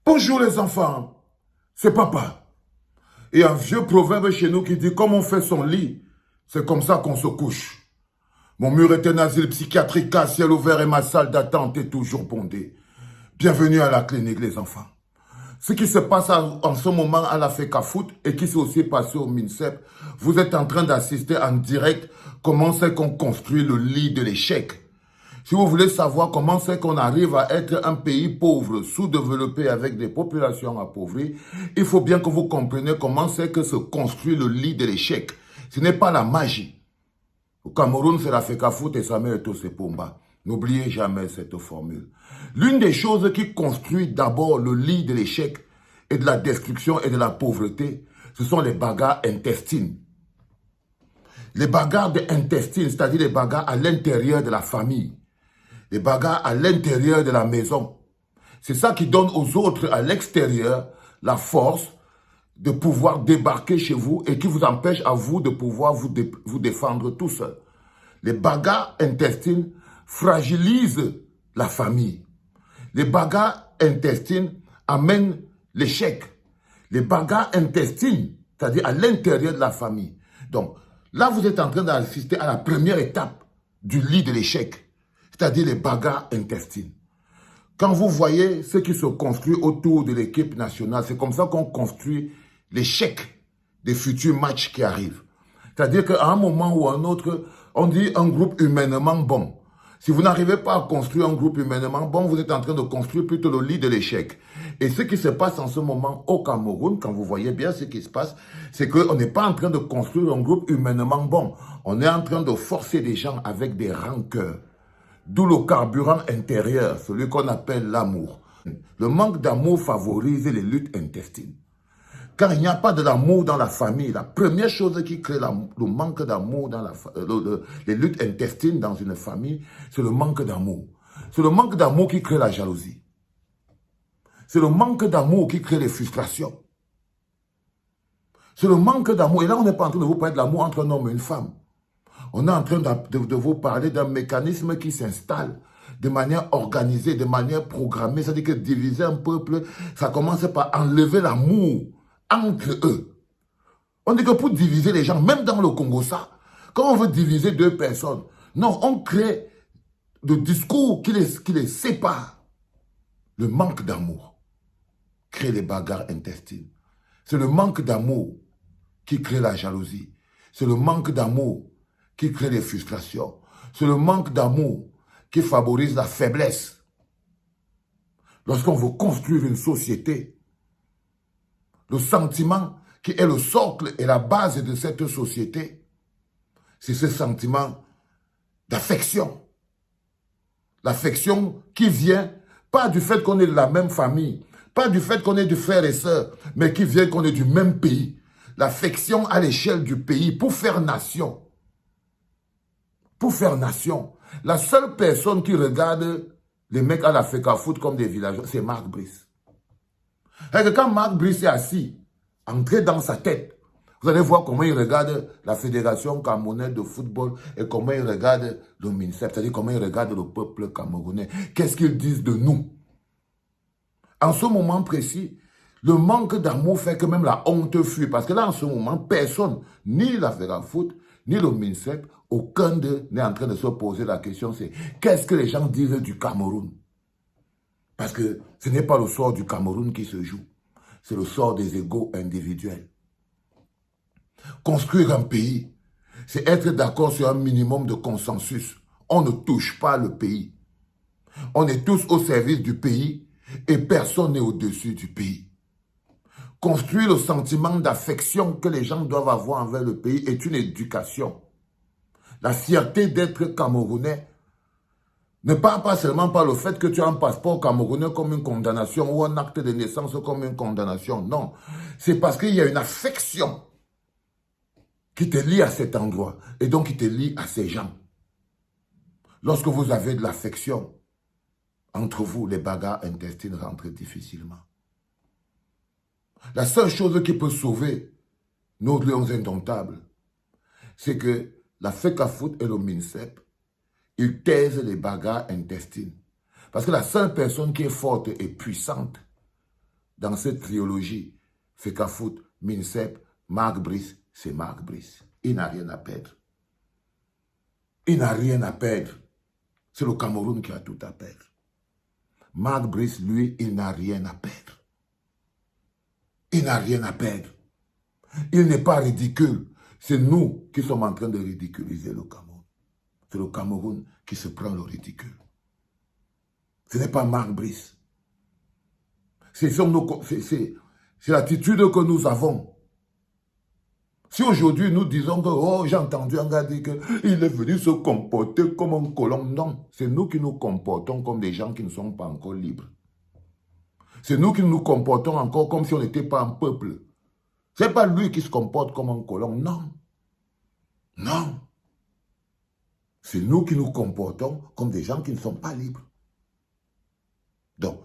Bonjour les enfants, c'est papa. Et un vieux proverbe chez nous qui dit comme on fait son lit, c'est comme ça qu'on se couche. Mon mur est un asile psychiatrique à ciel ouvert et ma salle d'attente est toujours bondée. Bienvenue à la clinique les enfants. Ce qui se passe en ce moment à la FECAFOOT et qui s'est aussi passé au MINSEP, vous êtes en train d'assister en direct comment c'est qu'on construit le lit de l'échec. Si vous voulez savoir comment c'est qu'on arrive à être un pays pauvre, sous-développé avec des populations appauvries, il faut bien que vous compreniez comment c'est que se construit le lit de l'échec. Ce n'est pas la magie. Au Cameroun, c'est la FECAFOOT et Samuel Eto'o Sepomba. N'oubliez jamais cette formule. L'une des choses qui construit d'abord le lit de l'échec et de la destruction et de la pauvreté, ce sont les bagarres intestines. Les bagarres intestines, c'est-à-dire les bagarres à l'intérieur de la famille. Les bagarres à l'intérieur de la maison. C'est ça qui donne aux autres à l'extérieur la force de pouvoir débarquer chez vous et qui vous empêche à vous de pouvoir vous défendre tout seul. Les bagarres intestines fragilisent la famille. Les bagarres intestines amènent l'échec. Les bagarres intestines, c'est-à-dire à l'intérieur de la famille. Donc, là, vous êtes en train d'assister à la première étape du lit de l'échec, c'est-à-dire les bagarres intestines. Quand vous voyez ce qui se construit autour de l'équipe nationale, c'est comme ça qu'on construit l'échec des futurs matchs qui arrivent. C'est-à-dire qu'à un moment ou à un autre, on dit un groupe humainement bon. Si vous n'arrivez pas à construire un groupe humainement bon, vous êtes en train de construire plutôt le lit de l'échec. Et ce qui se passe en ce moment au Cameroun, quand vous voyez bien ce qui se passe, c'est qu'on n'est pas en train de construire un groupe humainement bon. On est en train de forcer des gens avec des rancœurs. D'où le carburant intérieur, celui qu'on appelle l'amour. Le manque d'amour favorise les luttes intestines. Quand il n'y a pas de l'amour dans la famille, la première chose qui crée le manque d'amour dans les luttes intestines dans une famille, c'est le manque d'amour. C'est le manque d'amour qui crée la jalousie. C'est le manque d'amour qui crée les frustrations. C'est le manque d'amour. Et là, on n'est pas en train de vous parler de l'amour entre un homme et une femme. On est en train de vous parler d'un mécanisme qui s'installe de manière organisée, de manière programmée. C'est-à-dire que diviser un peuple, ça commence par enlever l'amour entre eux. On dit que pour diviser les gens, même dans le Congo, ça, quand on veut diviser deux personnes, non, on crée le discours qui les sépare. Le manque d'amour crée les bagarres intestines. C'est le manque d'amour qui crée la jalousie. C'est le manque d'amour qui crée les frustrations. C'est le manque d'amour qui favorise la faiblesse. Lorsqu'on veut construire une société, le sentiment qui est le socle et la base de cette société, c'est ce sentiment d'affection. L'affection qui vient, pas du fait qu'on est de la même famille, pas du fait qu'on est du frère et sœur, mais qui vient qu'on est du même pays. L'affection à l'échelle du pays pour faire nation. Pour faire nation. La seule personne qui regarde les mecs à la FECAFOOT comme des villageois, c'est Marc Brice. Et que quand Marc Brice est assis, entré dans sa tête, vous allez voir comment il regarde la Fédération camerounaise de football et comment il regarde le MINSEP, c'est-à-dire comment il regarde le peuple camerounais. Qu'est-ce qu'ils disent de nous? En ce moment précis, le manque d'amour fait que même la honte fuit. Parce que là, en ce moment, personne, ni la FECAFOOT, ni le MINSEP, aucun d'eux n'est en train de se poser la question, c'est qu'est-ce que les gens disent du Cameroun? Parce que ce n'est pas le sort du Cameroun qui se joue. C'est le sort des égos individuels. Construire un pays, c'est être d'accord sur un minimum de consensus. On ne touche pas le pays. On est tous au service du pays et personne n'est au-dessus du pays. Construire le sentiment d'affection que les gens doivent avoir envers le pays est une éducation. La fierté d'être Camerounais ne part pas seulement par le fait que tu as un passeport camerounais comme une condamnation ou un acte de naissance comme une condamnation. Non, c'est parce qu'il y a une affection qui te lie à cet endroit et donc qui te lie à ces gens. Lorsque vous avez de l'affection, entre vous, les bagarres intestines rentrent difficilement. La seule chose qui peut sauver nos lions indomptables, c'est que la FECAFOOT et le MINSEP, ils taisent les bagarres intestines. Parce que la seule personne qui est forte et puissante dans cette trilogie, Fecafoot, Mincep, Marc Brice, c'est Marc Brice. Il n'a rien à perdre. Il n'a rien à perdre. C'est le Cameroun qui a tout à perdre. Marc Brice, lui, il n'a rien à perdre. Il n'a rien à perdre. Il n'est pas ridicule. C'est nous qui sommes en train de ridiculiser le Cameroun. C'est le Cameroun qui se prend le ridicule. Ce n'est pas Marc Brice. C'est l'attitude que nous avons. Si aujourd'hui nous disons que, oh, j'ai entendu un gars dire qu'il est venu se comporter comme un colon, non. C'est nous qui nous comportons comme des gens qui ne sont pas encore libres. C'est nous qui nous comportons encore comme si on n'était pas un peuple. Ce n'est pas lui qui se comporte comme un colon, non. Non. C'est nous qui nous comportons comme des gens qui ne sont pas libres. Donc,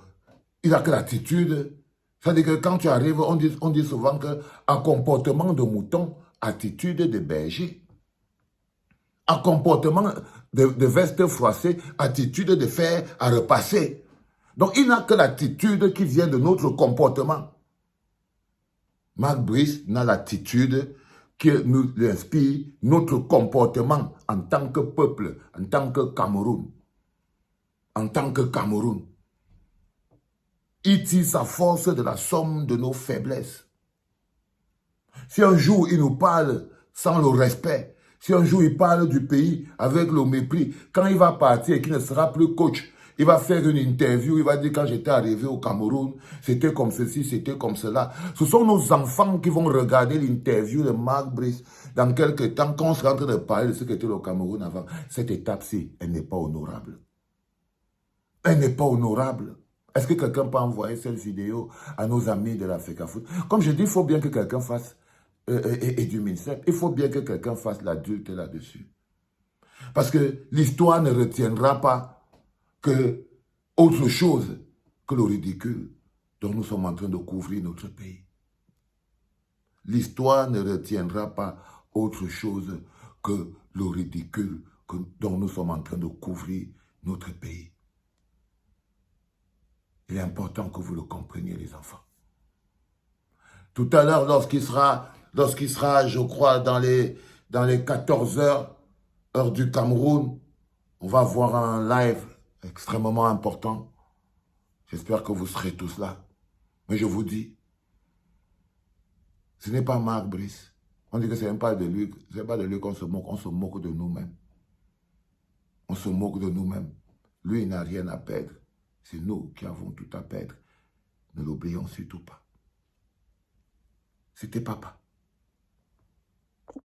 il n'a que l'attitude. C'est-à-dire que quand tu arrives, on dit souvent qu'un comportement de mouton, attitude de berger. Un comportement de veste froissée, attitude de fer à repasser. Donc, il n'a que l'attitude qui vient de notre comportement. Marc Brice n'a l'attitude qui nous inspire notre comportement en tant que peuple, en tant que Cameroun. En tant que Cameroun. Il tire sa force de la somme de nos faiblesses. Si un jour il nous parle sans le respect, si un jour il parle du pays avec le mépris, quand il va partir et qu'il ne sera plus coach, il va faire une interview, il va dire quand j'étais arrivé au Cameroun, c'était comme ceci, c'était comme cela. Ce sont nos enfants qui vont regarder l'interview de Marc Brice dans quelques temps, quand on sera en train de parler de ce qu'était le Cameroun avant. Cette étape-ci, elle n'est pas honorable. Elle n'est pas honorable. Est-ce que quelqu'un peut envoyer cette vidéo à nos amis de la Fecafoot? Comme je dis, il faut bien que quelqu'un fasse, et du Mincep, il faut bien que quelqu'un fasse l'adulte là-dessus. Parce que l'histoire ne retiendra pas que autre chose que le ridicule dont nous sommes en train de couvrir notre pays. L'histoire ne retiendra pas autre chose que le ridicule dont nous sommes en train de couvrir notre pays. Il est important que vous le compreniez, les enfants. Tout à l'heure, lorsqu'il sera, je crois, dans les 14 heures, heure du Cameroun, on va avoir un live extrêmement important. J'espère que vous serez tous là. Mais je vous dis, ce n'est pas Marc Brice. On dit que ce n'est pas de lui, qu'on se moque, on se moque de nous-mêmes. On se moque de nous-mêmes. Lui, il n'a rien à perdre. C'est nous qui avons tout à perdre. Ne l'oublions surtout pas. C'était papa.